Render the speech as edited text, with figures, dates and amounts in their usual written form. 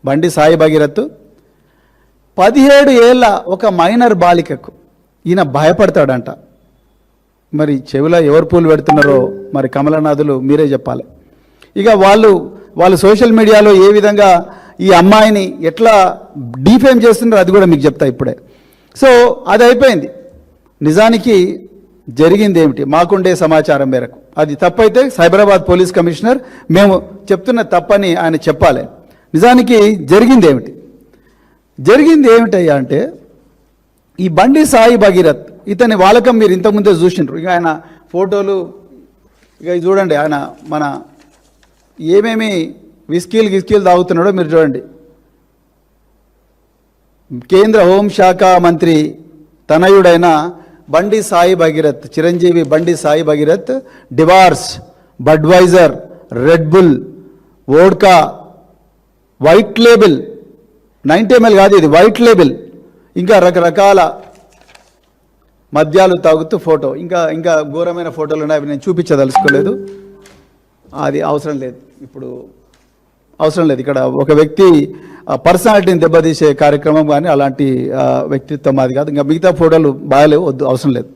బండి సాయి భగీరథ్ 17 ఏళ్ళ ఒక మైనర్ బాలికకు ఈయన భయపడతాడంట. మరి చెవిలో ఎవరు పూలు పెడుతున్నారో మరి కమలనాథులు మీరే చెప్పాలి. ఇక వాళ్ళు సోషల్ మీడియాలో ఏ విధంగా ఈ అమ్మాయిని ఎట్లా డీఫేమ్ చేస్తున్నారో అది కూడా మీకు చెప్తా ఇప్పుడే. సో అది అయిపోయింది. నిజానికి జరిగింది ఏమిటి? మాకుండే సమాచారం మేరకు అది తప్పైతే సైబరాబాద్ పోలీస్ కమిషనర్ మేము చెప్తున్న తప్పని ఆయన చెప్పాలి. నిజానికి జరిగింది ఏమిటయ్యా అంటే ఈ బండి సాయి భగీరథ్ ఇతని వాలకం మీరు ఇంతకుముందే చూసిండ్రు. ఇక ఆయన ఫోటోలు ఇక చూడండి, ఆయన మన ఏమేమి విస్కీలు తాగుతున్నాడో మీరు చూడండి. కేంద్ర హోంశాఖ మంత్రి తనయుడైన బండి సాయి భగీరథ్, చిరంజీవి బండి సాయి భగీరథ్ డివార్స్, Budweiser, Red Bull, vodka, White Label 90 ml కాదు ఇది, వైట్ లేబుల్, ఇంకా రకరకాల మద్యాలు తాగుతూ ఫోటో, ఇంకా ఘోరమైన ఫోటోలు ఉన్నాయి. అవి నేను చూపించదలుచుకోలేదు, అది అవసరం లేదు, ఇప్పుడు అవసరం లేదు. ఇక్కడ ఒక వ్యక్తి పర్సనాలిటీని దెబ్బతీసే కార్యక్రమం కానీ అలాంటి వ్యక్తిత్వం అది కాదు. ఇంకా మిగతా ఫోటోలు బాగాలేవు, వద్దు, అవసరం లేదు.